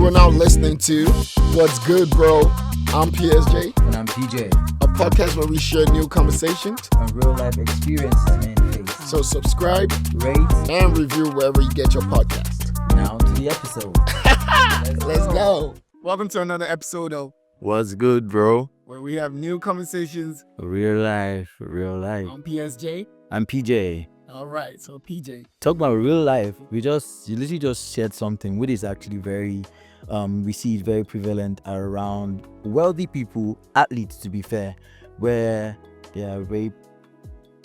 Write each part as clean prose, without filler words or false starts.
are now listening to What's Good, Bro? I'm PSJ. And I'm PJ. A podcast where we share new conversations on real life experiences men face. So subscribe, rate, and review wherever you get your podcast. Now to the episode. Let's go. Welcome to another episode of What's Good, Bro? Where we have new conversations. Real life. I'm PSJ. I'm PJ. All right, so PJ. Talk about real life. You literally just shared something which is actually very, we see it very prevalent around wealthy people, athletes to be fair, where there are rape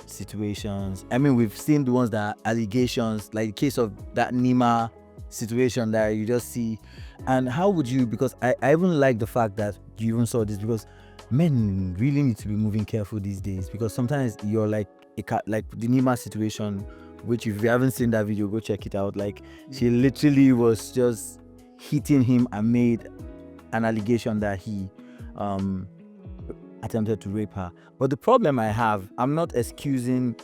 situations. I mean, we've seen the ones that are allegations, like the case of that Nima situation that you just see. And how would you, because I even like the fact that you even saw this, because men really need to be moving careful these days, because sometimes you're like the Nima situation, which if you haven't seen that video, go check it out. Like, she literally was just hitting him and made an allegation that he attempted to rape her. But the problem I have, I'm not excusing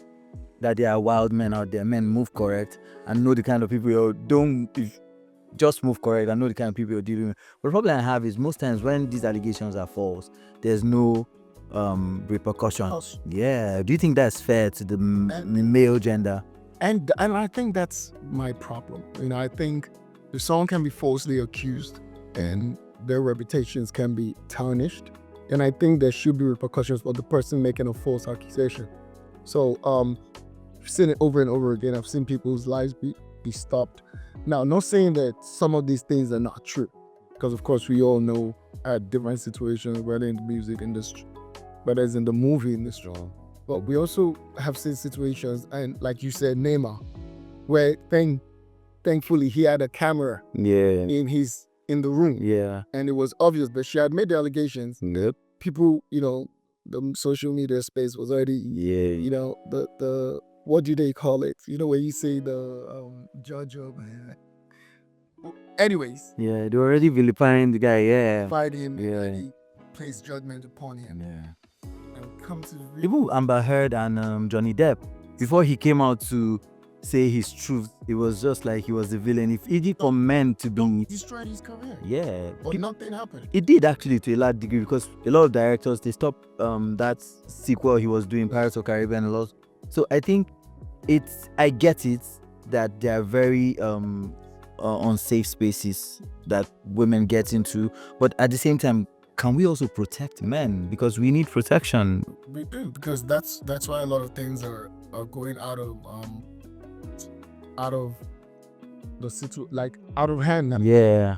that there are wild men out there. Men, move correct and know the kind of people just move correct and know the kind of people you're dealing with. But the problem I have is most times when these allegations are false, there's no repercussions. Yeah. Do you think that's fair to the male gender? And I think that's my problem. I think if someone can be falsely accused and their reputations can be tarnished, then I think there should be repercussions for the person making a false accusation. So I've seen it over and over again. I've seen people's lives be stopped. Now, not saying that some of these things are not true, because of course we all know different situations, whether in the music industry, whether it's in the movie industry. But we also have seen situations, and like you said, Neymar, where thankfully he had a camera in the room. Yeah. And it was obvious, but she had made the allegations. Yep. People, the social media space was already, the what do they call it? Where you say the judge of... Anyways. Yeah, they were already vilifying the guy, yeah. Vilified him, and placed judgment upon him. Yeah. And come to... Even Amber Heard and Johnny Depp, before he came out to say his truth, it was just like he was the villain. If it did for men to be... destroyed his career. Yeah. But nothing happened. It did actually to a large degree, because a lot of directors, they stopped that sequel he was doing, Pirates of the Caribbean, a lot. So I think I get it that there are very unsafe spaces that women get into, but at the same time, can we also protect men? Because we need protection. We do, because that's why a lot of things are going out of the out of hand now. Yeah.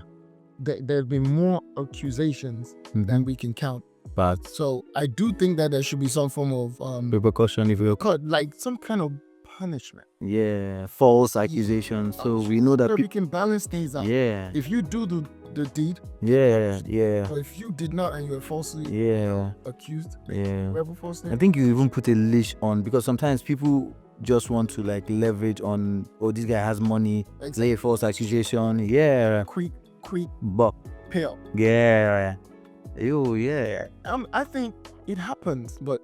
There've been more accusations than we can count. But so I do think that there should be some form of repercussion, if you will, like some kind of punishment. Yeah, false accusations. So we know that we can balance things out. Yeah. If you do the deed. Yeah. But if you did not and you were falsely accused. I think you even put a leash on, because sometimes people just want to like leverage on, this guy has money, lay a false accusation. Yeah. Quick buck. Pale. Yeah. Yeah. I think it happens, but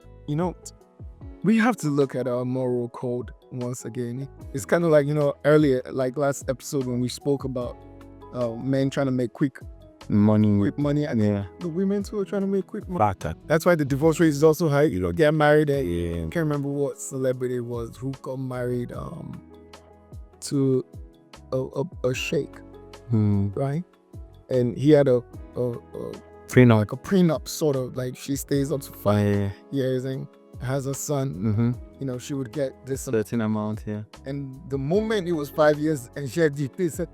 we have to look at our moral code once again. It's kind of like, earlier, like last episode when we spoke about men trying to make quick money, and the women too are trying to make quick money. That's why the divorce rate is also high. Get married. I can't remember what celebrity it was who got married to a sheikh, right? And he had a prenup, like a prenup, sort of like she stays up to 5 years and has a son. She would get this certain amount. And the moment it was 5 years and she had GP,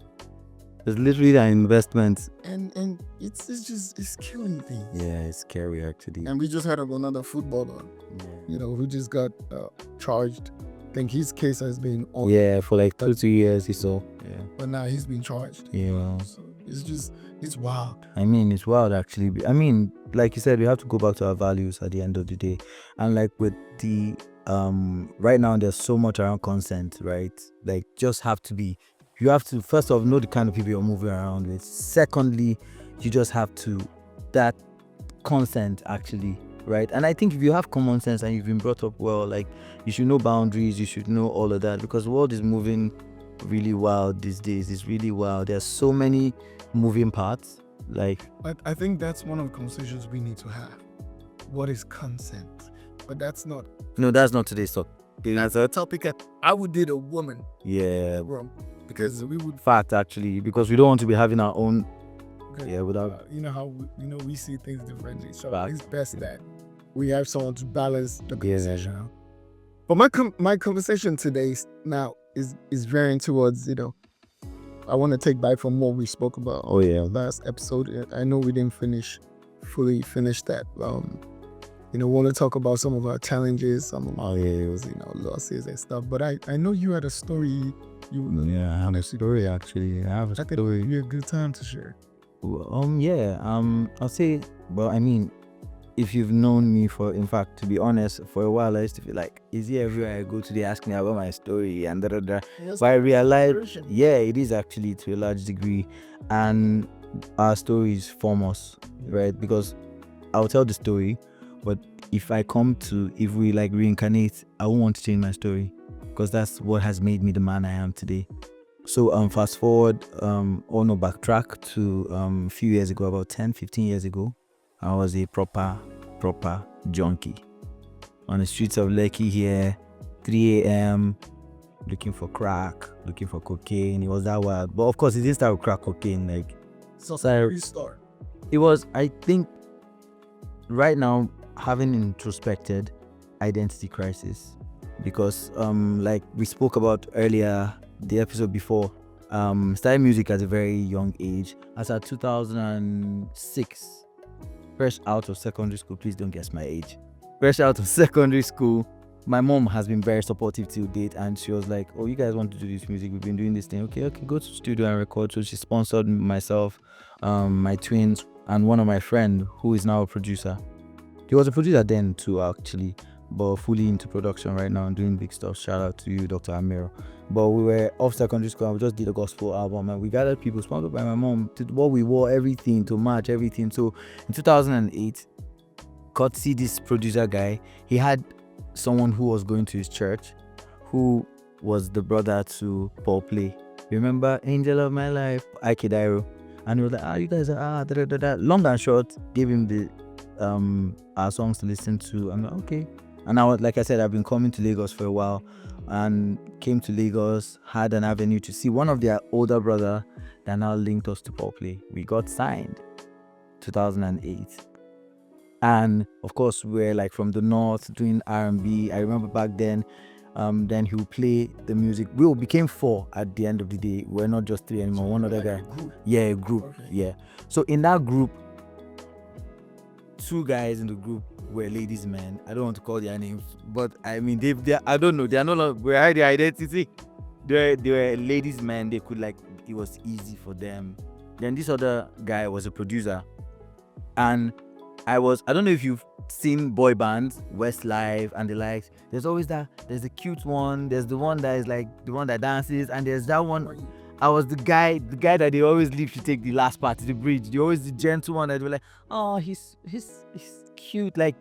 it's literally an investment. And it's killing things. Yeah, it's scary actually. And we just heard of another footballer, who just got charged. I think his case has been on. Yeah, for like 2 years or so. Yeah. But now he's been charged. Yeah. So it's wild. I mean, it's wild actually. I mean, like you said, we have to go back to our values at the end of the day. And like with the right now, there's so much around consent, right? Like, you have to first of all know the kind of people you're moving around with. Secondly, you just have to that consent actually, right? And I think if you have common sense and you've been brought up well, like, you should know boundaries, you should know all of that, because the world is moving really wild these days. It's really wild. There's so many moving parts. Like, I think that's one of the conversations we need to have. What is consent? But that's not no, that's not today's talk. That's a topic. I would date a woman, yeah, bro, because we would. fact actually, because we don't want to be having our own. Yeah, without you know how we see things differently. So Fact. it's best that we have someone to balance the Yeah. conversation out. But my conversation today now is veering towards I want to take back from what we spoke about. Oh, yeah. Last episode. I know we didn't fully finish that. Want to talk about some of our challenges, some of our losses and stuff. But I know you had a story. I have a story actually. I have a I think story. it'd be a good time to share. I'll say, well, I mean, if you've known me in fact, to be honest, for a while I used to feel like, is it everywhere I go to, they ask me about my story and da. But I realized, yeah, it is actually to a large degree, and our stories form us, right? Because I'll tell the story, but if we like reincarnate, I won't want to change my story, because that's what has made me the man I am today. So fast forward, backtrack to a few years ago, about 10-15 years ago. I was a proper junkie on the streets of Lekki here, 3 a.m, looking for crack, looking for cocaine. It was that wild. But of course, it didn't start with crack cocaine. Like, Restart. it was, I think, right now, having introspected, identity crisis. Because, like we spoke about earlier, the episode before, started music at a very young age. As at 2006. Fresh out of secondary school, please don't guess my age. Fresh out of secondary school, my mom has been very supportive till date, and she was like, oh, you guys want to do this music, we've been doing this thing, okay, go to the studio and record. So she sponsored myself, my twins, and one of my friend who is now a producer. He was a producer then too, actually, but fully into production right now and doing big stuff. Shout out to you, Dr. Amiro. But we were off secondary school and we just did a gospel album, and we gathered people sponsored by my mom to what we wore, everything to match everything. So in 2008, courtesy this producer guy, he had someone who was going to his church, who was the brother to Paul Play. Remember Angel of My Life, Ike Dairo? And he was like, you guys are da, da, da, da. Long and short, gave him the our songs to listen to. I'm like, okay. And I was, like I said, I've been coming to Lagos for a while, and came to Lagos, had an avenue to see one of their older brother that now linked us to Paul Play. We got signed 2008. And of course, we're like from the north doing R&B. I remember back then, then he would play the music. We became 4 at the end of the day. We're not just 3 anymore. One other guy. Yeah, a group. Okay. Yeah. So in that group, 2 guys in the group were ladies' men. I don't want to call their names, but I mean, they I don't know. They are no longer, we hide their identity. They were ladies' men. They could, like, it was easy for them. Then this other guy was a producer, and I don't know if you've seen boy bands, Westlife and the likes. There's always there's the cute one, there's the one that is like the one that dances, and there's that one. I was the guy that they always leave to take the last part, the bridge. They always the gentle one that they were like, oh, he's cute, like,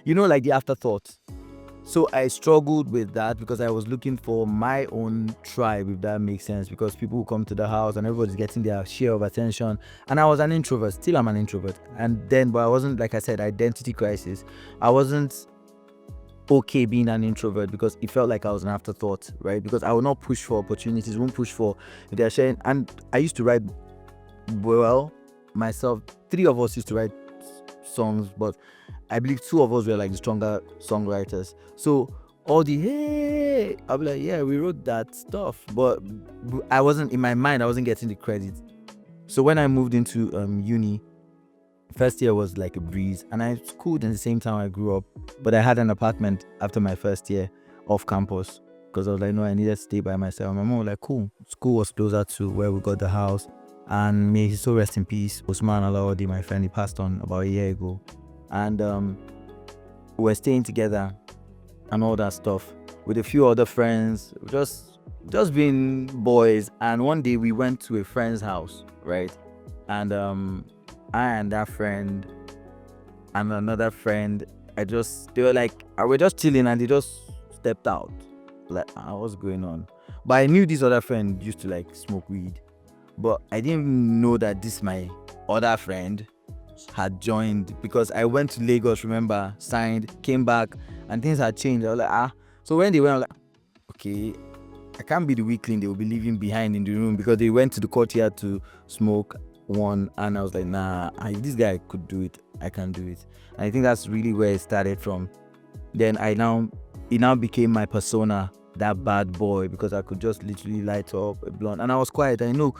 like the afterthought. So I struggled with that because I was looking for my own tribe, if that makes sense, because people will come to the house and everybody's getting their share of attention. And I was an introvert, still I'm an introvert. But I wasn't, like I said, identity crisis. I wasn't okay being an introvert because it felt like I was an afterthought, right? Because I would not push for opportunities, won't push for their sharing. And I used to write well myself. 3 of us used to write songs, but I believe 2 of us were like the stronger songwriters. So all the hey, I'll be like, yeah, we wrote that stuff, but I wasn't, in my mind, I wasn't getting the credit. So when I moved into uni, first year was like a breeze, and I schooled in the same town I grew up, but I had an apartment after my first year off campus because I was like, no, I needed to stay by myself. My mom was like, cool. School was closer to where we got the house, and may he so rest in peace. Usman Alawadi, my friend, he passed on about a year ago, and we were staying together and all that stuff with a few other friends, just being boys. And one day we went to a friend's house, right? And I and that friend and another friend, they were like, we're just chilling, and they just stepped out. Like, what's going on? But I knew this other friend used to like smoke weed. But I didn't know that this my other friend had joined, because I went to Lagos, remember, signed, came back, and things had changed. I was like, So when they went, I was like, okay, I can't be the weakling they will be leaving behind in the room, because they went to the courtyard to smoke one, and I was like, nah, if this guy could do it, I can do it. And I think that's really where it started from. Then it now became my persona, that bad boy, because I could just literally light up a blunt, and I was quiet. I know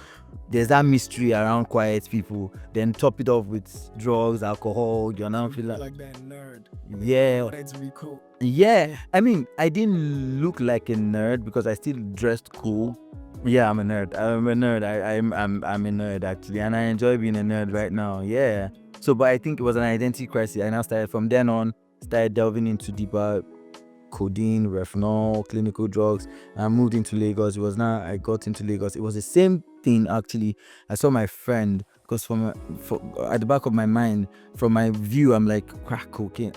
there's that mystery around quiet people. Then top it off with drugs, alcohol. You're now feeling like that nerd. yeah, Wanted to be cool. yeah. I mean, I didn't look like a nerd because I still dressed cool. Yeah, I'm a nerd. I'm a nerd. I'm a nerd actually, and I enjoy being a nerd right now. Yeah. So, but I think it was an identity crisis. I now started from then on, started delving into deeper codeine, retinol, clinical drugs. I moved into Lagos. It was now I got into Lagos. It was the same thing actually. I saw my friend, because at the back of my mind, from my view, I'm like, crack cocaine.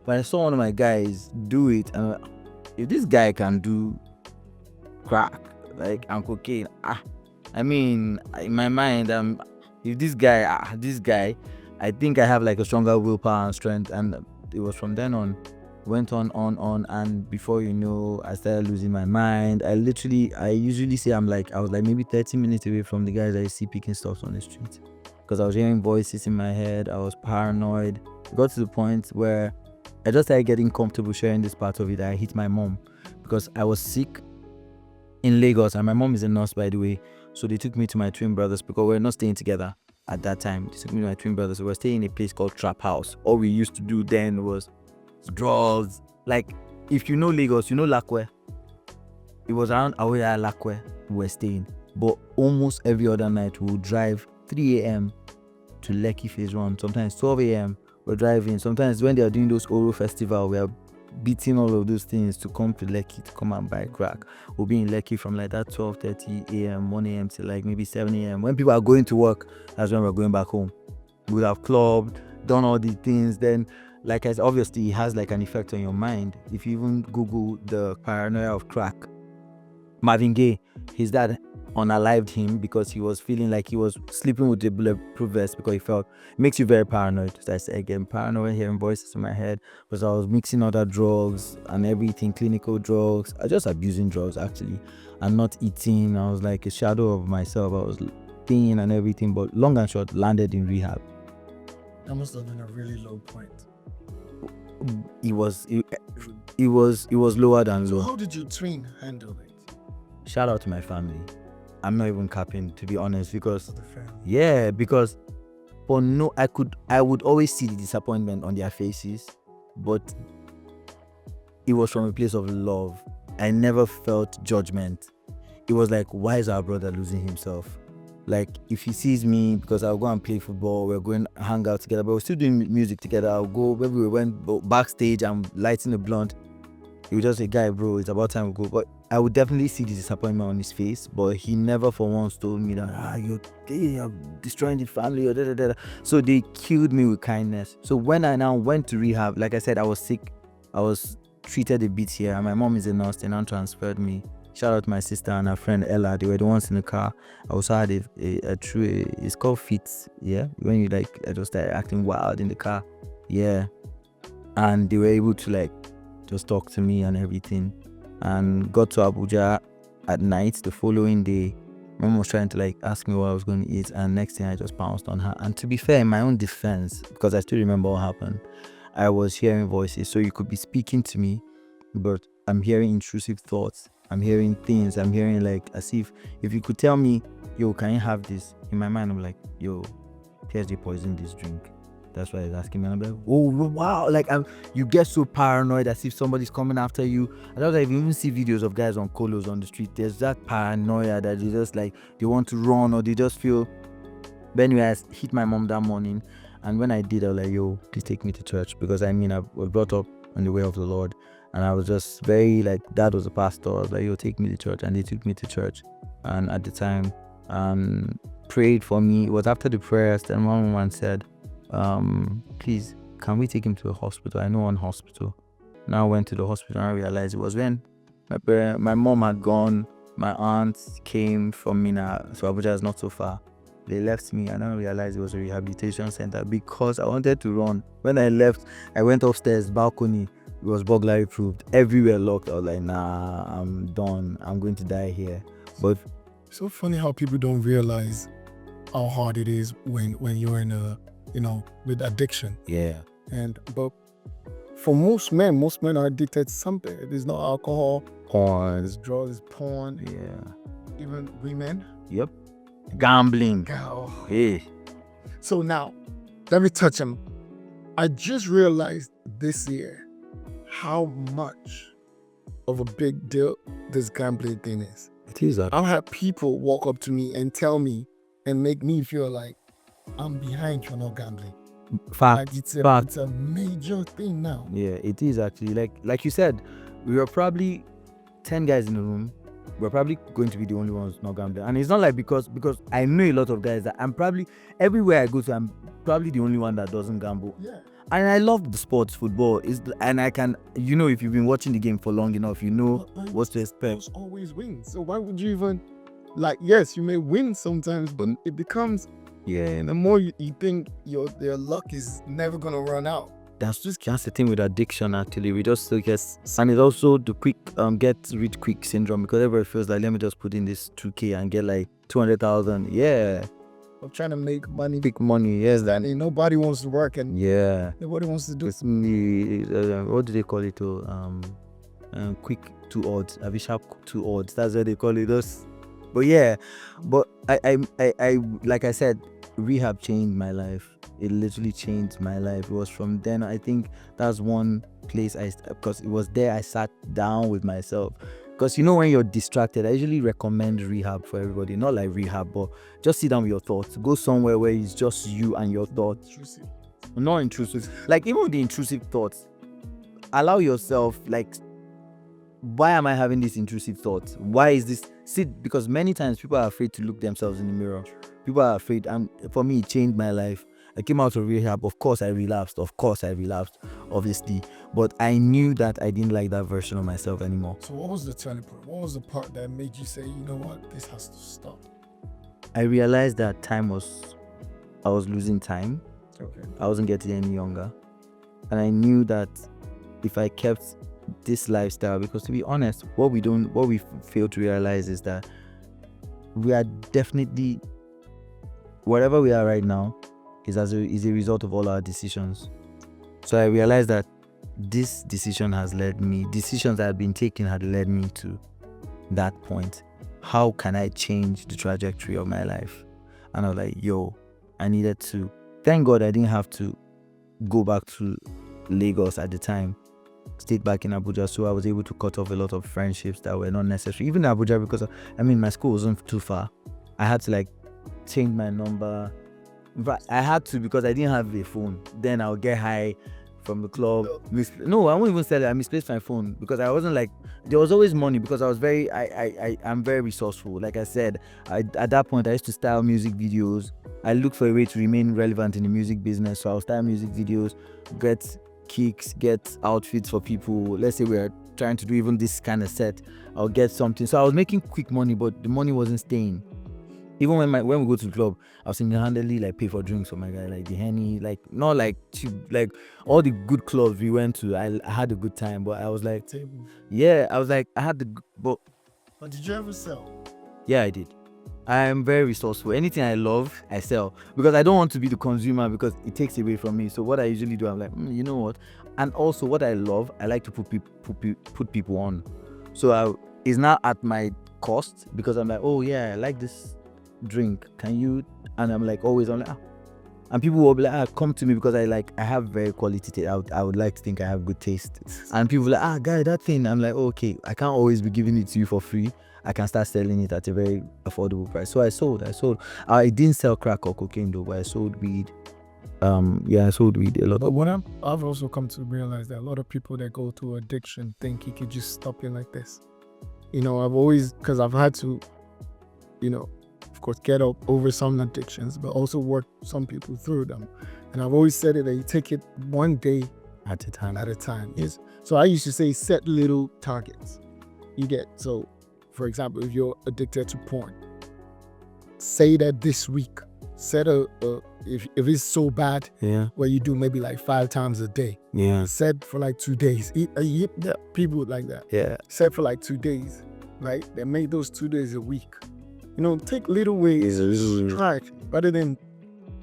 But I saw one of my guys do it, and I'm like, if this guy can do crack and cocaine, I mean, in my mind, if this guy, I think I have like a stronger willpower and strength. And it was from then on, went on, and before you know, I started losing my mind. I usually say I was like maybe 30 minutes away from the guys I see picking stuff on the street, because I was hearing voices in my head. I was paranoid. It got to the point where I just started getting comfortable sharing this part of it. I hit my mom because I was sick in Lagos, and my mom is a nurse, by the way. So they took me to my twin brothers, because we're not staying together at that time. They took me to my twin brothers. We were staying in a place called Trap House. All we used to do then was drugs. Like, if you know Lagos, you know Lakwe. It was around Aoya Lakwe we were staying. But almost every other night we would drive 3 a.m. to Lekki Phase 1. Sometimes 12 a.m. we're driving. Sometimes when they are doing those Oro festival, we are beating all of those things to come to Lekki to come and buy crack. We'll be in Lekki from like that 12:30 a.m., 1 a.m. to like maybe 7 a.m. When people are going to work, that's when we're going back home. We would have clubbed, done all these things. Then, like I said, obviously it has like an effect on your mind. If you even Google the paranoia of crack, Marvin Gaye, his dad unalived him because he was feeling like he was sleeping with the bulletproof vest, because he felt it makes you very paranoid. So I said again, paranoid, hearing voices in my head, because I was mixing other drugs and everything, clinical drugs. I was just abusing drugs actually, and not eating. I was like a shadow of myself. I was thin and everything, but long and short, landed in rehab. That must have been a really low point. It was lower than So low. how did your twin handle it? Shout out to my family. I'm not even capping, to be honest, because For the family. yeah, because I would always see the disappointment on their faces, but it was from a place of love. I never felt judgment. It was like, why is our brother losing himself? Like, if he sees me, because I'll go and play football, we're going to hang out together, but we're still doing music together. I'll go, maybe we went backstage, I'm lighting a blunt. He would just say, guy, bro, it's about time we go. But I would definitely see the disappointment on his face, but he never for once told me that, you're destroying the family, or da. So they killed me with kindness. So when I now went to rehab, like I said, I was sick. I was treated a bit here, and my mom is a nurse. They now transferred me. Shout out to my sister and her friend Ella. They were the ones in the car. I also had it's called Fits. Yeah, when you I just started acting wild in the car. Yeah, and they were able to just talk to me and everything, and got to Abuja at night the following day. Mom was trying to ask me what I was going to eat, and next thing I just pounced on her. And to be fair, in my own defense, because I still remember what happened, I was hearing voices. So you could be speaking to me, but I'm hearing intrusive thoughts. I'm hearing things. I'm hearing as if you could tell me, yo, can you have this? In my mind, I'm like, yo, PSJ poisoned this drink. That's why he's asking me. And I'm like, oh wow, you get so paranoid as if somebody's coming after you. I don't know if you even see videos of guys on colos on the street. There's that paranoia that they just they want to run, or they just feel. But anyway, I hit my mom that morning, and when I did, I was like, yo, please take me to church, because I was brought up on the way of the Lord, and I was just very dad was a pastor. I was like, yo, take me to church, and they took me to church, and at the time, prayed for me. It was after the prayers, then one woman said, please, can we take him to a hospital? I know one hospital. Now I went to the hospital and I realized it was when my mom had gone My aunts came from Mina, so Abuja is not so far. They left me and I realized it was a rehabilitation center because I wanted to run. When I left, I went upstairs, balcony, it was burglary approved. Everywhere locked. I was like, nah, I'm done. I'm going to die here. But It's so funny how people don't realize how hard it is when you're in a, with addiction. yeah, But for most men are addicted to something. It's not alcohol, porn. it's drugs, it's porn, Yeah. even women. Yep. Gambling. Oh. Hey. So now, let me touch him. I just realized this year how much of a big deal this gambling thing is. It is that. I've had people walk up to me and tell me and make me feel like I'm behind for not gambling. Fact. Like it's Fact. a major thing now. Yeah, it is actually. Like you said, we were probably 10 guys in the room. We're probably going to be the only ones not gambling. And it's not like because I know a lot of guys that I'm probably, everywhere I go to, I'm probably the only one that doesn't gamble. Yeah. And I love the sports, football. And I can, if you've been watching the game for long enough, you know what to expect. Those always win. So why would you even, yes, you may win sometimes, but it becomes, and the more you think your luck is never going to run out. That's the thing with addiction, actually. We just still get, and it's also the quick, get rich quick syndrome, because everybody feels like, let me just put in this 2K and get like 200,000. Yeah. I'm trying to make money. Big money, yes. And nobody wants to work and nobody wants to do it's me. What do they call it? Quick 2 odds. Have you sharp 2 odds? That's what they call it. But yeah, but I like I said, rehab changed my life. It literally changed my life. It was from then. I think that's one place because it was there I sat down with myself. Because when you're distracted, I usually recommend rehab for everybody. Not like rehab, but just sit down with your thoughts. Go somewhere where it's just you and your thoughts. Intrusive. Not intrusive. Like even with the intrusive thoughts, allow yourself, why am I having these intrusive thoughts? Why is this? Because many times people are afraid to look themselves in the mirror. People are afraid. And for me, it changed my life. I came out of rehab. Of course, I relapsed. Obviously. But I knew that I didn't like that version of myself anymore. So what was the turning point? What was the part that made you say, you know what, this has to stop? I realized that I was losing time. Okay. I wasn't getting any younger. And I knew that if I kept this lifestyle, because to be honest, what we fail to realize is that we are definitely, wherever we are right now, is a result of all our decisions. So I realized that this decisions that had been taken had led me to that point. How can I change the trajectory of my life? And I was like, I needed to. Thank God I didn't have to go back to Lagos at the time. Stayed back in Abuja, so I was able to cut off a lot of friendships that were not necessary. Even in Abuja, because my school wasn't too far. I had to change my number. But I had to, because I didn't have a phone. Then I'll get high from the club. No, I won't even sell it. I misplaced my phone because I wasn't there was always money, because I was I'm very resourceful. Like I said, at that point I used to style music videos. I looked for a way to remain relevant in the music business. So I'll style music videos, get kicks, get outfits for people. Let's say we're trying to do even this kind of set. I'll get something. So I was making quick money, but the money wasn't staying. Even when we go to the club, I was single-handedly pay for drinks for my guy, the Henny, not cheap, all the good clubs we went to. I had a good time, but I was I had but did you ever sell? Yeah, I did. I am very resourceful. Anything I love, I sell, because I don't want to be the consumer, because it takes away from me. So what I usually do, I'm you know what? And also what I love, I like to put people on. So it's not at my cost, because I'm I like this drink, can you? And I'm always on and people will be come to me, because I have very quality taste. I would like to think I have good taste. And people guy, that thing. I'm okay, I can't always be giving it to you for free. I can start selling it at a very affordable price. So I sold. I didn't sell crack or cocaine though, but I sold weed. I sold weed a lot. But what I've also come to realize that a lot of people that go through addiction think you could just stop it like this. I've always, because I've had to, of course, get up over some addictions, but also work some people through them. And I've always said that you take it one day at a time. Yes. So I used to say set little targets. You get, so for example, if you're addicted to porn, say that this week. Set if it's so bad, where you do maybe like 5 times a day. Set for like 2 days. People like that. Set for like 2 days, right? They make those 2 days a week. Take little ways. Try it rather than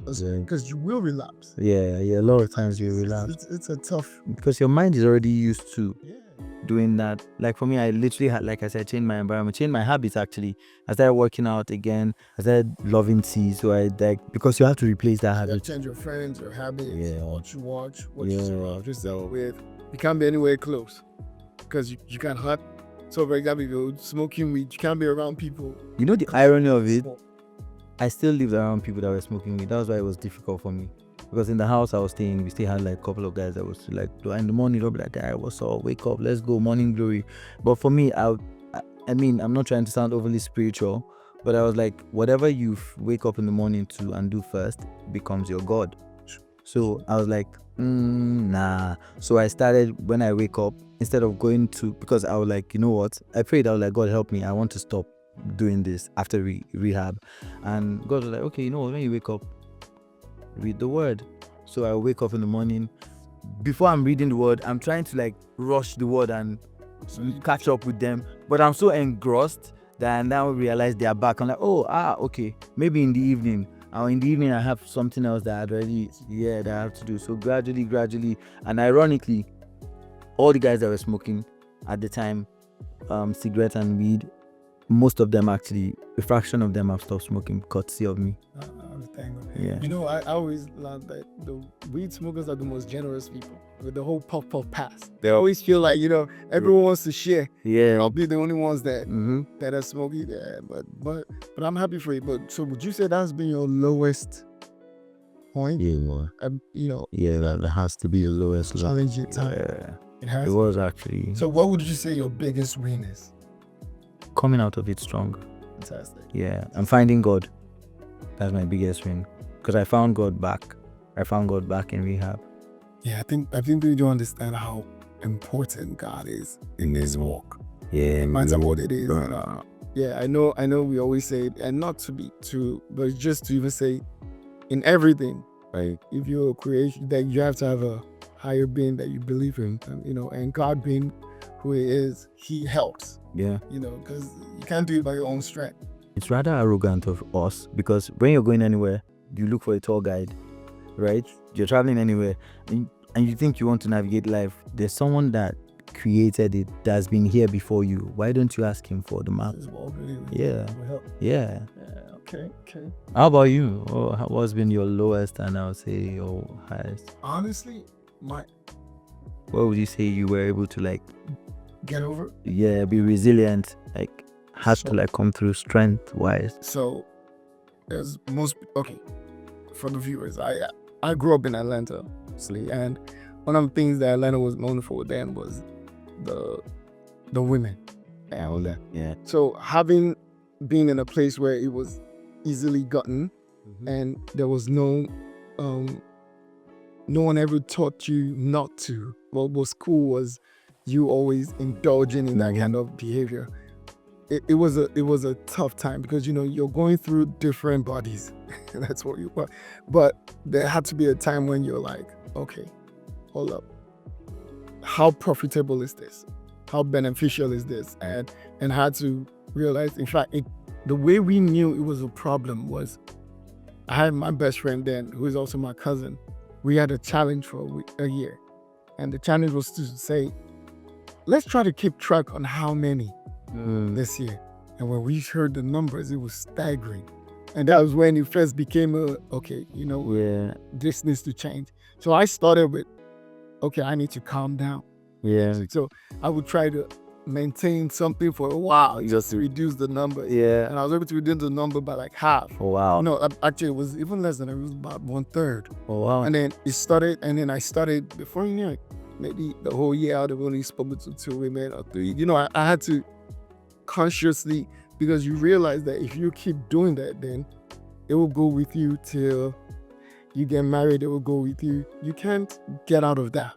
because you will relapse. A lot of times you relapse. It's a tough, because your mind is already used to doing that. Like for me, I literally had, like I said, changed my environment, changed my habits. Actually, I started working out again. I started loving tea. So I because you have to replace that habit. Change your friends, your habits, what you watch, what you surround yourself with. You can't be anywhere close because you can't hurt. So for example, if you're smoking weed, you can't be around people. The irony of it, I still lived around people that were smoking weed. That was why it was difficult for me. Because in the house I was staying, we still had like a couple of guys that was like, in the morning, they'll be like, "Hey, what's up? Wake up, let's go, morning glory." But for me, I mean, I'm not trying to sound overly spiritual, but I was like, whatever you wake up in the morning to and do first becomes your God. So I was like, nah. So I started, when I wake up, instead of going to, because I was like, you know what? I prayed, I was like, God help me, I want to stop doing this after rehab. And God was like, okay, you know what? When you wake up, read the word. So I wake up in the morning. Before I'm reading the word, I'm trying to like rush the word and catch up with them, but I'm so engrossed that I now realize they are back. I'm like, okay, maybe in the evening. Or in the evening I have something else that I have to do. So gradually, and ironically, all the guys that were smoking at the time, cigarettes and weed, most of them actually, a fraction of them have stopped smoking courtesy of me. I always learned that the weed smokers are the most generous people with the whole puff pass. They always feel like everyone wants to share. I'll be the only ones that are smoking. But I'm happy for you. But so would you say that's been your lowest point? That has to be your lowest challenging time. It has. It was actually. So what would you say your biggest win is? Coming out of it stronger. Fantastic. I'm finding God. That's my biggest win, because I found God back. I found God back in rehab. I think we do understand how important God is in this walk. No matter what it is. I know we always say it, and not to be too, but just to even say in everything, right? If you're a creation, that you have to have a higher being that you believe in, and God being who He is, He helps. Because you can't do it by your own strength. It's rather arrogant of us, because when you're going anywhere, you look for a tour guide, right? You're traveling anywhere, and you think you want to navigate life. There's someone that created it, that's been here before you. Why don't you ask him for the map? Okay. How about you? What's been your lowest and I would say your highest? Honestly, what would you say you were able to like get over? Be resilient, like to come through strength wise. So as for the viewers, I grew up in Atlanta, obviously, and one of the things that Atlanta was known for then was the women and all that. So having been in a place where it was easily gotten, and there was no one ever taught you not to. What was cool was you always indulging in that kind of behavior. It was a tough time, because you're going through different bodies. That's what you want. But there had to be a time when you're like, okay, hold up. How profitable is this? How beneficial is this? And had to realize, in fact, the way we knew it was a problem was, I had my best friend then, who is also my cousin. We had a challenge for a year. And the challenge was to say, let's try to keep track on how many this year. And when we heard the numbers, it was staggering. And that was when it first became this needs to change. So I started with, okay, I need to calm down. So I would try to maintain something for a while, just to reduce the number. And I was able to reduce the number by like half. No, actually it was even less than it was about 1/3. And then it started, and then I started, before you knew it, maybe the whole year I'd have only spoken to 2 women or 3. I had to consciously, because you realize that if you keep doing that, then it will go with you till you get married. It will go with you. You can't get out of that.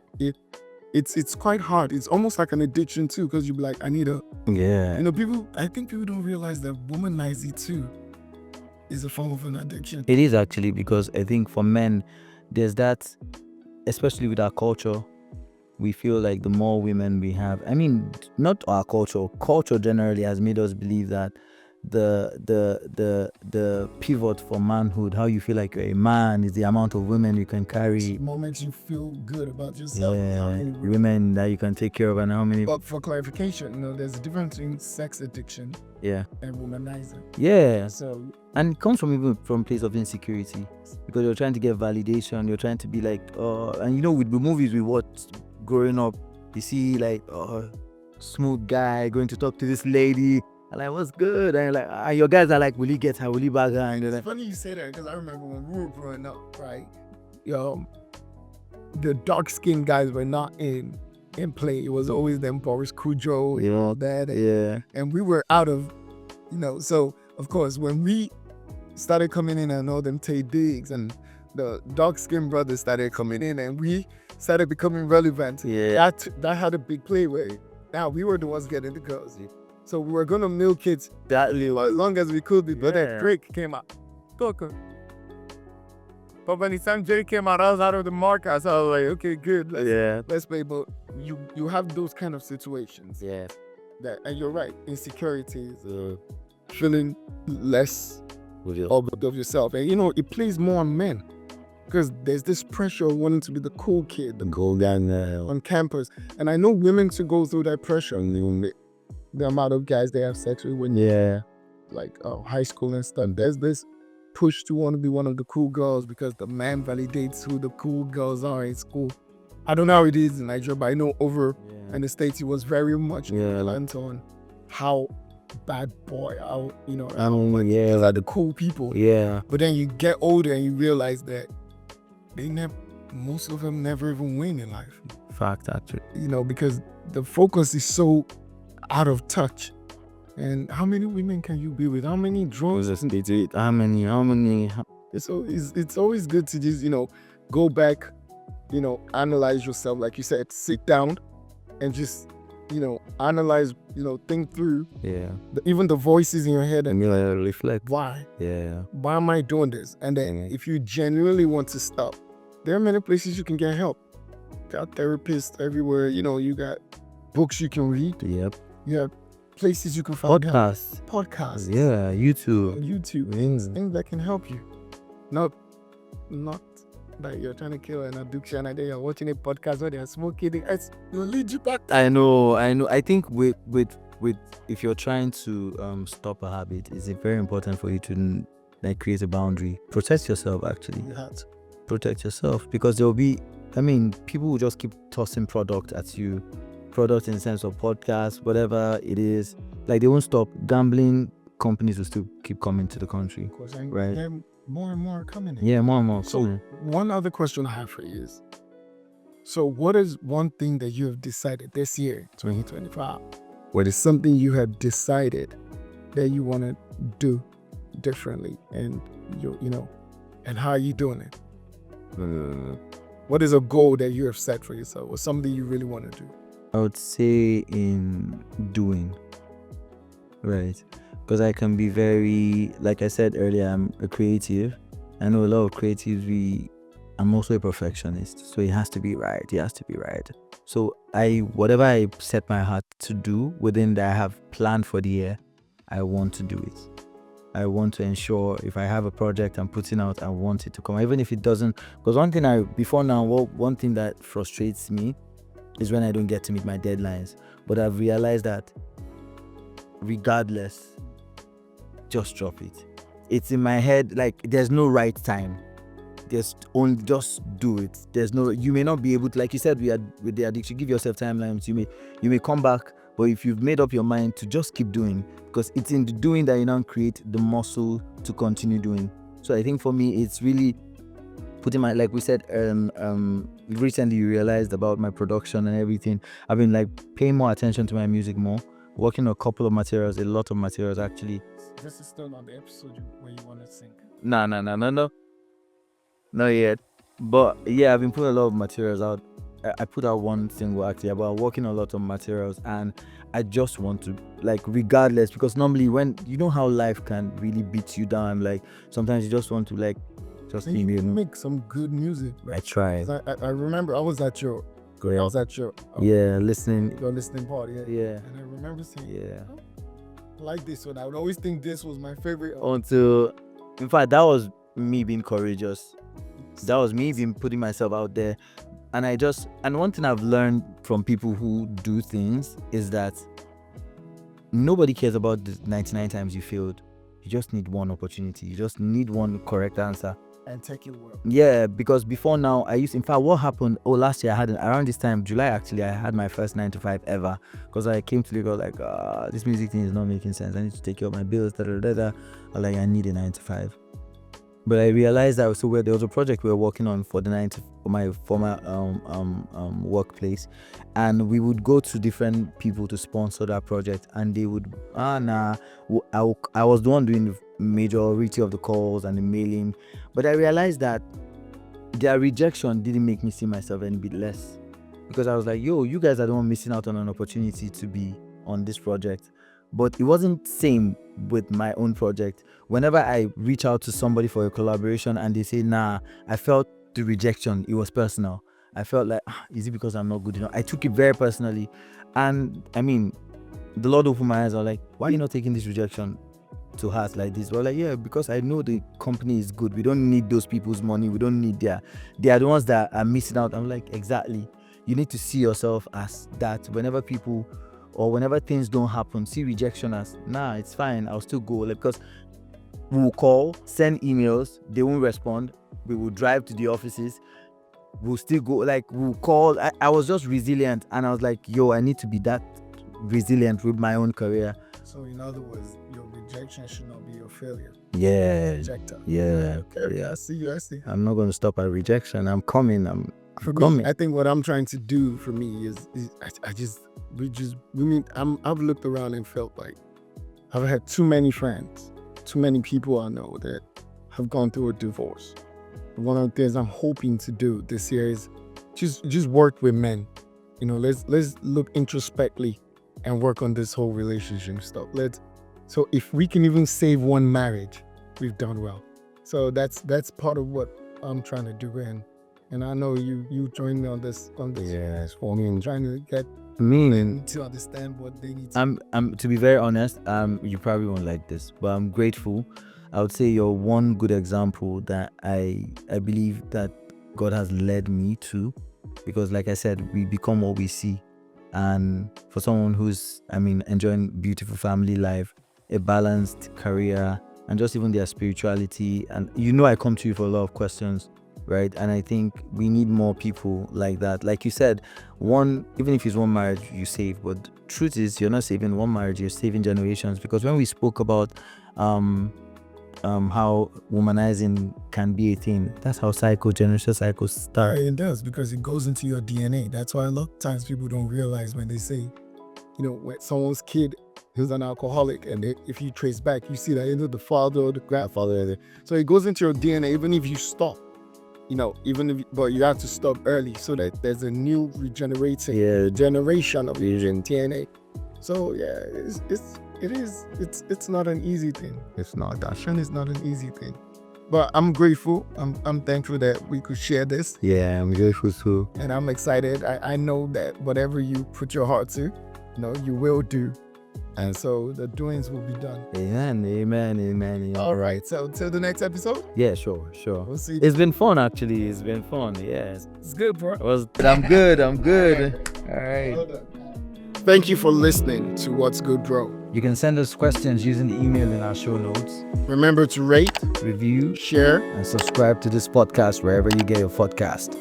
it's quite hard. It's almost like an addiction too, because you be like, I need a, Yeah. I think people don't realize that womanizing too is a form of an addiction. It is actually, because I think for men, there's that, especially with our culture, we feel like the more women we have, I mean, not our culture generally has made us believe that the pivot for manhood, how you feel like you're a man, is the amount of women you can carry. The moment you feel good about yourself. Yeah, women that you can take care of, and how many. But for clarification, there's a difference between sex addiction Yeah. and womanizing. Yeah. So, And it comes from even from place of insecurity, because you're trying to get validation, you're trying to be like, and with the movies we watched growing up, you see like, smooth guy going to talk to this lady, and like, what's good? And you're like, your guys are like, will he get her? Will he bag her? And it's funny you say that, because I remember when we were growing up, right? The dark-skinned guys were not in play. It was always them Boris Cujo and all that. And we were out of, so of course when we started coming in and all them Tay Diggs and the dark-skinned brothers started coming in and we started becoming relevant. Yeah. That had a big play with it. Now we were the ones getting the girls. So we were gonna milk it that little as long as we could be. But then Drake came out. But when the time Drake came out, I was out of the market. So I was like, okay, good. Let's play. But you have those kind of situations. Yeah. And you're right. Insecurities, feeling less of yourself. And it plays more on men. Because there's this pressure of wanting to be the cool kid. The gold guy on campus. And I know women to go through that pressure. The amount of guys they have sex with when like high school and stuff. There's this push to want to be one of the cool girls because the man validates who the cool girls are in school. I don't know how it is in Nigeria, but I know over in the States it was very much reliant on how bad boy, like the cool people. Yeah. But then you get older and you realize that most of them never even win in life. Fact, actually. Because the focus is so out of touch. And how many women can you be with? How many drugs? How many? It's always good to just, go back, analyze yourself. Like you said, sit down and just, analyze, think through. Yeah. Even the voices in your head and reflect. Why? Yeah. Why am I doing this? And then if you genuinely want to stop, there are many places you can get help. Got therapists everywhere. You got books you can read. Yep. You have places you can find podcasts. Yeah, YouTube. Things that can help you. Not that you're trying to kill an addiction and then you're watching a podcast where they're smoking. It will lead you back. I know. I think with if you're trying to stop a habit, it's very important for you to create a boundary. Protect yourself, actually. You have to. Protect yourself, because there will be, people will just keep tossing product at you. Product in the sense of podcasts, whatever it is. Like, they won't stop. Gambling companies will still keep coming to the country. Of course, right? More and more are coming in. Yeah, more and more. So one other question I have for you is, so what is one thing that you have decided this year, 2025? What is something you have decided that you want to do differently, and and how are you doing it? What is a goal that you have set for yourself, or something you really want to do? I would say in doing, right? Because I can be very, like I said earlier, I'm a creative. I know a lot of creatives, I'm also a perfectionist. So it has to be right. So whatever I set my heart to do within that I have planned for the year, I want to do it. I want to ensure if I have a project I'm putting out, I want it to come. Even if it doesn't, because one thing that frustrates me is when I don't get to meet my deadlines. But I've realized that regardless, just drop it. It's in my head, like, there's no right time. Just do it. You may not be able to, like you said, with the addiction, give yourself timelines. You may come back, but if you've made up your mind to just keep doing, because it's in the doing that you now create the muscle to continue doing. So I think for me, it's really putting like we said, recently you realized about my production and everything. I've been paying more attention to my music more, working on a lot of materials actually. This is still not the episode where you want to sing. No, not yet. But yeah, I've been putting a lot of materials out. I put out one single actually about working a lot on materials, and I just want to, like, regardless, because normally when you know how life can really beat you down, like sometimes you just want to like just And you make some good music. I try. I remember I was at your Listening. your listening party. Yeah. And I remember saying, Yeah. I like this one. I would always think this was my favorite. Until, in fact, that was me being courageous. That was me being putting myself out there. And one thing I've learned from people who do things is that nobody cares about the 99 times you failed. You just need one opportunity. You just need one correct answer. And take it well. Yeah, because before now, in fact, what happened? last year, around this time, July actually, I had my first 9 to 5 ever. Because I came to Lagos like, this music thing is not making sense. I need to take care of my bills, I'm like, I need a 9 to 5. But I realized that there was a project we were working on for my former workplace, and we would go to different people to sponsor that project, and they would I was the one doing the majority of the calls and the mailing, but I realized that their rejection didn't make me see myself any bit less, because I was like, yo, you guys are the one missing out on an opportunity to be on this project. But it wasn't same with my own project. Whenever I reach out to somebody for a collaboration and they say, nah, I felt the rejection. It was personal. I felt like, is it because I'm not good enough? I took it very personally. And I mean, the Lord opened my eyes. I was like, why are you not taking this rejection to heart like this? Well, like, yeah, because I know the company is good. We don't need those people's money. We don't need they are the ones that are missing out. I'm like, exactly. You need to see yourself as that. Whenever things don't happen, see rejection as, nah, it's fine, I'll still go. Like, because we'll call, send emails, they won't respond. We will drive to the offices, we'll still go. Like, we'll call. I was just resilient, and I was like, yo, I need to be that resilient with my own career. So in other words, your rejection should not be your failure. Yeah. Rejector. Yeah. I see. I'm not going to stop at rejection. I'm coming. For me, I think what I'm trying to do for me is I've looked around and felt like I've had too many friends, too many people I know that have gone through a divorce. One of the things I'm hoping to do this year is just work with men. You know, let's look introspectively and work on this whole relationship stuff. So if we can even save one marriage, we've done well. So that's part of what I'm trying to do, and I know you joined me on this. Yes, for me, and trying to get meaning to understand what they need to. I'm to be very honest, you probably won't like this, but I'm grateful. I would say you're one good example that I believe that God has led me to, because like I said, we become what we see. And for someone who's enjoying beautiful family life, a balanced career, and just even their spirituality, and I come to you for a lot of questions, right? And I think we need more people like that. Like you said, even if it's one marriage you save, but truth is, you're not saving one marriage, you're saving generations. Because when we spoke about how womanizing can be a thing, that's how generational cycles start. It does, because it goes into your DNA. That's why a lot of times people don't realize when they say, when someone's kid who's an alcoholic, and if you trace back, you see that the father or the grandfather. So it goes into your DNA, even if you stop. But you have to stop early so that there's a new regenerating generation of DNA. So yeah, it's not an easy thing. It's not. Action is not an easy thing. But I'm grateful. I'm thankful that we could share this. Yeah, I'm grateful too. And I'm excited. I know that whatever you put your heart to, you will do. And so the doings will be done. Amen. All right. So till the next episode. Yeah, sure. We'll see. It's been fun, actually. It's been fun. Yeah. It's good, bro. I'm good. All right. Thank you for listening to What's Good, Bro. You can send us questions using the email in our show notes. Remember to rate, review, share, and subscribe to this podcast wherever you get your podcast.